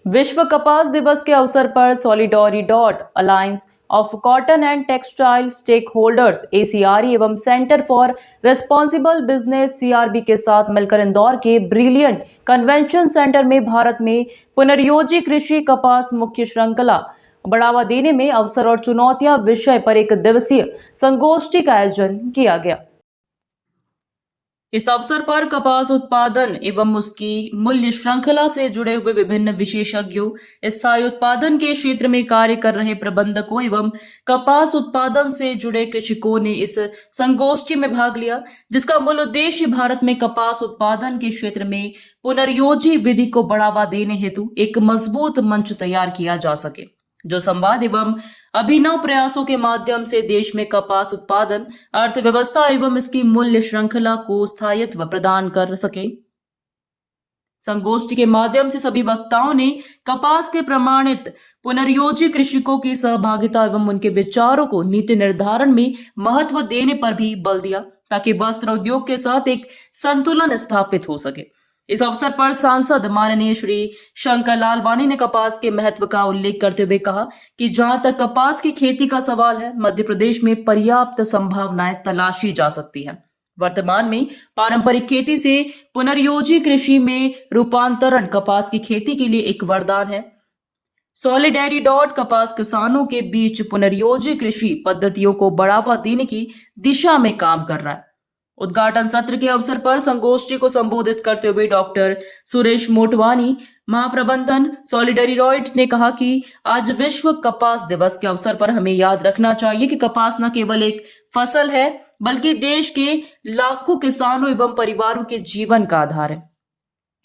विश्व कपास दिवस के अवसर पर Solidaridad alliance of cotton and textile stakeholders ACRE एवं centre for responsible business CRB के साथ मिलकर इंदौर के ब्रिलियंट कन्वेंशन सेंटर में भारत में पुनर्योजी कृषि कपास मुख्य श्रृंखला बढ़ावा देने में अवसर और चुनौतियां विषय पर एक दिवसीय संगोष्ठी का आयोजन किया गया। इस अवसर पर कपास उत्पादन एवं उसकी मूल्य श्रृंखला से जुड़े हुए विभिन्न विशेषज्ञों, स्थायी उत्पादन के क्षेत्र में कार्य कर रहे प्रबंधकों एवं कपास उत्पादन से जुड़े कृषकों ने इस संगोष्ठी में भाग लिया, जिसका मूल उद्देश्य भारत में कपास उत्पादन के क्षेत्र में पुनर्योजी विधि को बढ़ावा देने हेतु एक मजबूत मंच तैयार किया जा सके, जो संवाद एवं अभिनव प्रयासों के माध्यम से देश में कपास उत्पादन, अर्थव्यवस्था एवं इसकी मूल्य श्रृंखला को स्थायित्व प्रदान कर सके। संगोष्ठी के माध्यम से सभी वक्ताओं ने कपास के प्रमाणित पुनर्योजी कृषकों की सहभागिता एवं उनके विचारों को नीति निर्धारण में महत्व देने पर भी बल दिया, ताकि वस्त्र उद्योग के साथ एक संतुलन स्थापित हो सके। इस अवसर पर सांसद माननीय श्री शंकर लालवानी ने कपास के महत्व का उल्लेख करते हुए कहा कि जहां तक कपास की खेती का सवाल है, मध्य प्रदेश में पर्याप्त संभावनाएं तलाशी जा सकती है। वर्तमान में पारंपरिक खेती से पुनर्योजी कृषि में रूपांतरण कपास की खेती के लिए एक वरदान है। सॉलिडॉरिडॉट कपास किसानों के बीच पुनर्योजी कृषि पद्धतियों को बढ़ावा देने की दिशा में काम कर रहा है। उद्घाटन सत्र के अवसर पर संगोष्ठी को संबोधित करते हुए डॉक्टर सुरेश मोटवानी, महाप्रबंधन सॉलिडॉरिडॉट ने कहा कि आज विश्व कपास दिवस के अवसर पर हमें याद रखना चाहिए कि कपास न केवल एक फसल है, बल्कि देश के लाखों किसानों एवं परिवारों के जीवन का आधार है।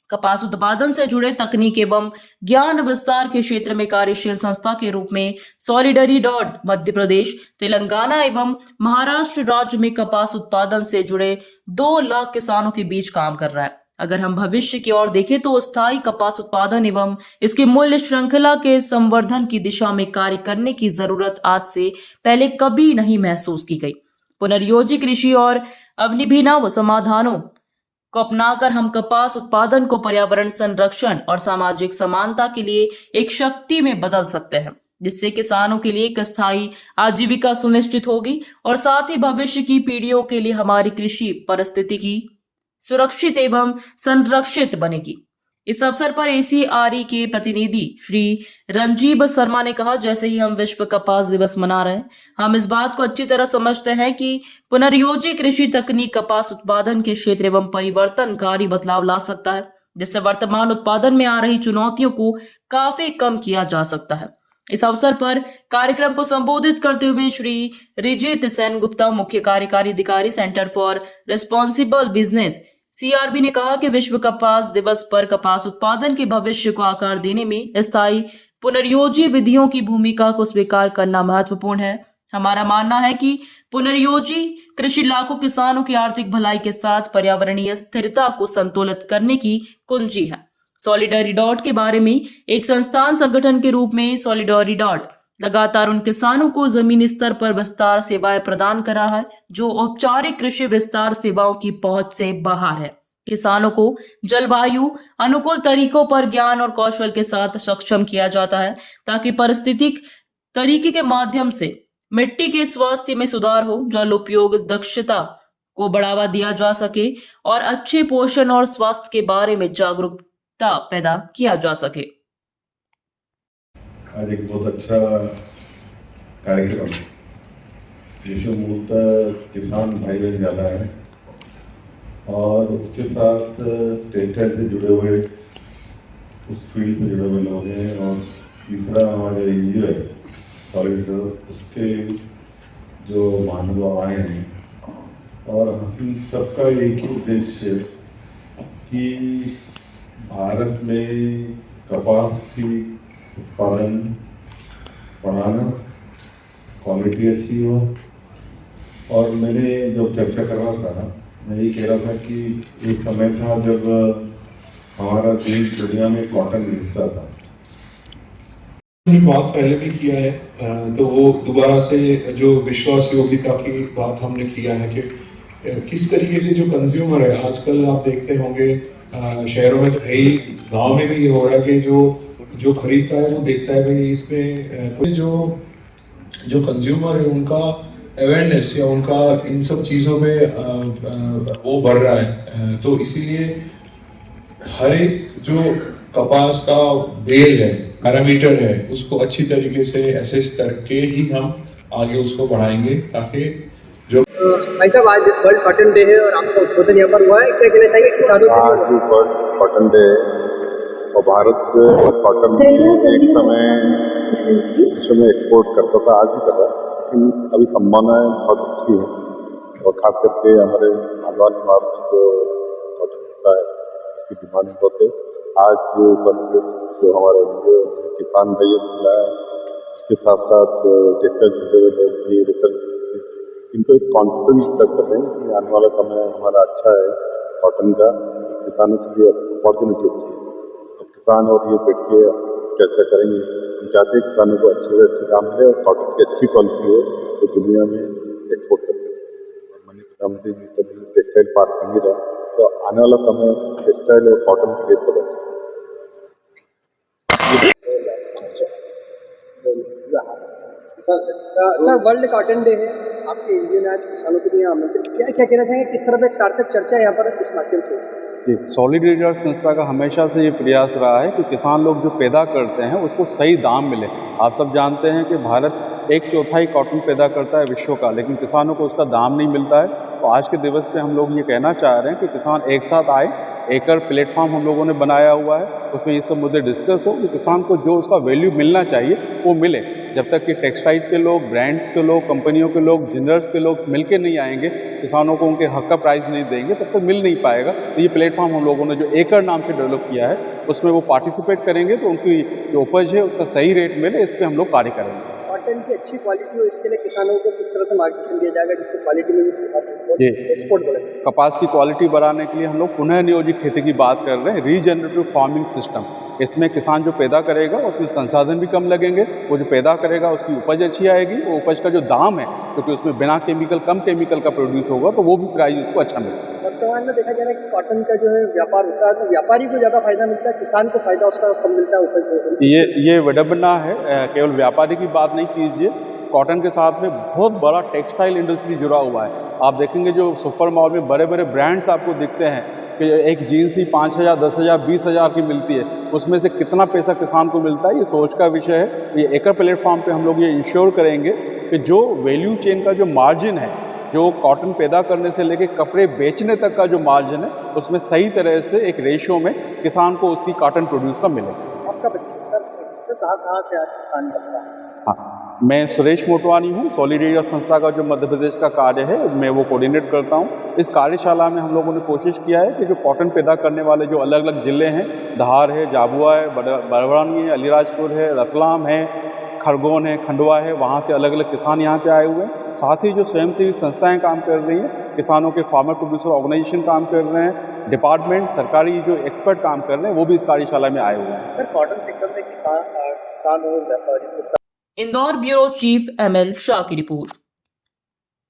कपास उत्पादन से जुड़े तकनीक एवं ज्ञान विस्तार के क्षेत्र में कार्यशील संस्था के रूप में सॉलिडॉरिडॉट मध्य प्रदेश, तेलंगाना एवं महाराष्ट्र राज्य में कपास उत्पादन से जुड़े 2 लाख किसानों के बीच काम कर रहा है। अगर हम भविष्य की ओर देखें तो स्थायी कपास उत्पादन एवं इसके मूल्य श्रृंखला के संवर्धन की दिशा में कार्य करने की जरूरत आज से पहले कभी नहीं महसूस की गई। पुनर्योजी कृषि और अभिनव समाधानों को अपनाकर हम कपास उत्पादन को पर्यावरण संरक्षण और सामाजिक समानता के लिए एक शक्ति में बदल सकते हैं, जिससे किसानों के लिए एक स्थायी आजीविका सुनिश्चित होगी और साथ ही भविष्य की पीढ़ियों के लिए हमारी कृषि परिस्थितिकी सुरक्षित एवं संरक्षित बनेगी। इस अवसर पर ACRE के प्रतिनिधि श्री रंजीब शर्मा ने कहा, जैसे ही हम विश्व कपास दिवस मना रहे हैं, हम इस बात को अच्छी तरह समझते हैं कि पुनर्योजी कृषि तकनीक कपास उत्पादन के क्षेत्र एवं परिवर्तनकारी बदलाव ला सकता है, जिससे वर्तमान उत्पादन में आ रही चुनौतियों को काफी कम किया जा सकता है। इस अवसर पर कार्यक्रम को संबोधित करते हुए श्री रिजित सेन गुप्ता, मुख्य कार्यकारी अधिकारी centre for responsible business CRB ने कहा कि विश्व कपास दिवस पर कपास उत्पादन के भविष्य को आकार देने में स्थायी पुनर्योजी विधियों की भूमिका को स्वीकार करना महत्वपूर्ण है। हमारा मानना है कि पुनर्योजी कृषि लाखों किसानों की आर्थिक भलाई के साथ पर्यावरणीय स्थिरता को संतुलित करने की कुंजी है। सॉलिडॉरिडॉट के बारे में एक संस्थान संगठन के रूप में सॉलिडॉरिडॉट लगातार उन किसानों को जमीनी स्तर पर विस्तार सेवाएं प्रदान कर रहा है जो औपचारिक कृषि विस्तार सेवाओं की पहुंच से बाहर है। किसानों को जलवायु अनुकूल तरीकों पर ज्ञान और कौशल के साथ सक्षम किया जाता है, ताकि पारिस्थितिक तरीके के माध्यम से मिट्टी के स्वास्थ्य में सुधार हो, जल उपयोग दक्षता को बढ़ावा दिया जा सके और अच्छे पोषण और स्वास्थ्य के बारे में जागरूकता पैदा किया जा सके। आज एक बहुत अच्छा कार्यक्रम, जिसमें मूलतः किसान भाई बहन ज़्यादा है और उसके साथ ट्रैक्टर से जुड़े हुए, उस फील्ड से जुड़े हुए लोग हैं, और तीसरा हमारे NGO है सॉलिडॉरिडॉट, उसके जो महानुभाव आए हैं, और हम सबका एक ही उद्देश्य है कि भारत में कपास की उत्पादन बढ़ाना, क्वालिटी अच्छी हो। और मैंने जब चर्चा कर रहा था, मैं ये कह रहा था कि एक समय था जब हमारा देश दुनिया में कॉटन बेचता था। बात पहले भी किया है, तो वो दोबारा से जो विश्वास योग्यता की बात हमने किया है कि किस तरीके से जो कंज्यूमर है, आजकल आप देखते होंगे शहरों में तो है ही, गाँव में भी ये हो रहा है कि जो खरीदता है वो देखता है भाई इसमें जो कंज्यूमर है उनका अवेयरनेस या उनका इन सब चीज़ों में वो बढ़ रहा है। तो इसीलिए हर एक जो कपास का बेल है, पैरामीटर है, उसको अच्छी तरीके से एसेस करके ही हम आगे उसको बढ़ाएंगे, ताकि जो भाई साहब आज वर्ल्ड कॉटन डे है और आपका उद्बोधन यहाँ पर हुआ है, क्या कहना चाहिए किसानों के आज लिए? वर्ल्ड कॉटन डे और भारत कॉटन एक समय विश्व में एक्सपोर्ट करता था, आज भी कर रहा है, लेकिन अभी संभावनाएं बहुत अच्छी है और खास करके हमारे मालवा निमाड़ में जो कॉटन होता है उसकी डिमांड बहुत है। आज जो हमारे किसान भाई मिला है, इसके साथ साथ टेक्सटाइल जुड़े हुए लोग भी रिसर्च इनको एक कॉन्फिडेंस तक कर रहे हैं कि आने वाला समय हमारा अच्छा है कॉटन का, किसानों के लिए अपॉर्चुनिटी अच्छी है। तो किसान और ये बैठ के चर्चा करेंगे, हम चाहते हैं किसानों को अच्छे से अच्छे दाम मिले और कॉटन की अच्छी क्वालिटी हो तो दुनिया में एक्सपोर्ट करते हैं। और माननीय प्रधानमंत्री जी कभी टेक्सटाइल पार्क बन रहा, तो आने वाला समय टेक्सटाइल और कॉटन के लिए बहुत अच्छा है। सर वर्ल्ड कॉटन डे है, आपके इंडिया ने आज किसानों के लिए आमंत्रित किया है, क्या कहना चाहेंगे किस तरह एक सार्थक चर्चा यहाँ पर इस माध्यम से? जी, सॉलिडेरिटी संस्था का हमेशा से ये प्रयास रहा है कि किसान लोग जो पैदा करते हैं उसको सही दाम मिले। आप सब जानते हैं कि भारत 1/4 कॉटन पैदा करता है विश्व का, लेकिन किसानों को उसका दाम नहीं मिलता है। तो आज के दिवस पे हम लोग ये कहना चाह रहे हैं कि किसान एक साथ आए, एक प्लेटफॉर्म हम लोगों ने बनाया हुआ है, उसमें ये सब मुद्दे डिस्कस हो कि किसान को जो उसका वैल्यू मिलना चाहिए वो मिले। जब तक कि टेक्सटाइल के लोग, ब्रांड्स के लोग, कंपनियों के लोग, जिनर्स के लोग मिल के नहीं आएंगे, किसानों को उनके हक का प्राइस नहीं देंगे, तब तक मिल नहीं पाएगा। तो ये प्लेटफॉर्म हम लोगों ने जो एकड़ नाम से डेवलप किया है उसमें वो पार्टिसिपेट करेंगे, तो उनकी जो उपज है उसका सही रेट मिले, इस पर हम लोग कार्य करेंगे। कॉटन की अच्छी क्वालिटी हो, इसके लिए किसानों को किस तरह से मार्गदर्शन दिया जाएगा जिससे क्वालिटी में भी एक्सपोर्ट बढ़े? कपास की क्वालिटी बढ़ाने के लिए हम लोग पुनः नियोजित खेती की बात कर रहे हैं, रीजनरेटिव फार्मिंग सिस्टम। इसमें किसान जो पैदा करेगा उसमें संसाधन भी कम लगेंगे, वो जो पैदा करेगा उसकी उपज अच्छी आएगी, वो उपज का जो दाम है क्योंकि उसमें बिना केमिकल, कम केमिकल का प्रोड्यूस होगा, तो वो भी प्राइस उसको अच्छा मिलेगा। वर्तमान में देखा जा रहा है कि कॉटन का जो है व्यापार होता है तो व्यापारी को ज़्यादा फायदा मिलता है, किसान को फायदा उसका कम मिलता है उपज। ये विडंबना है, केवल व्यापारी की बात नहीं कीजिए, कॉटन के साथ में बहुत बड़ा टेक्सटाइल इंडस्ट्री जुड़ा हुआ है। आप देखेंगे जो सुपर मॉल में बड़े बड़े ब्रांड्स आपको दिखते हैं कि एक जीन्स ही 5,000, 10,000, 20,000 की मिलती है, उसमें से कितना पैसा किसान को मिलता है, ये सोच का विषय है। ये एकल प्लेटफॉर्म पे हम लोग ये इंश्योर करेंगे कि जो वैल्यू चेन का जो मार्जिन है, जो कॉटन पैदा करने से लेके कपड़े बेचने तक का जो मार्जिन है, उसमें सही तरह से एक रेशियो में किसान को उसकी कॉटन प्रोड्यूस का मिले। आपका बच्चा सर कहाँ से आज किसान करता है? हाँ, मैं सुरेश मोटवानी हूँ, सॉलिडेरिटी संस्था का जो मध्य प्रदेश का कार्य है मैं वो कोऑर्डिनेट करता हूँ। इस कार्यशाला में हम लोगों ने कोशिश किया है कि जो कॉटन पैदा करने वाले जो अलग अलग ज़िले हैं, धार है, झाबुआ है, बड़वानी है, अलीराजपुर है, रतलाम है, खरगोन है, खंडवा है, वहाँ से अलग अलग किसान यहाँ पे आए हुए हैं। साथ ही जो स्वयंसेवी संस्थाएं काम कर रही हैं, किसानों के फार्मर प्रोड्यूसर ऑर्गेनाइजेशन काम कर रहे हैं, डिपार्टमेंट, सरकारी जो एक्सपर्ट काम कर रहे हैं, वो भी इस कार्यशाला में आए हुए हैं। सर कॉटन सेक्टर में किसान और व्यापारी Indore bureau chief ML Shah की रिपोर्ट।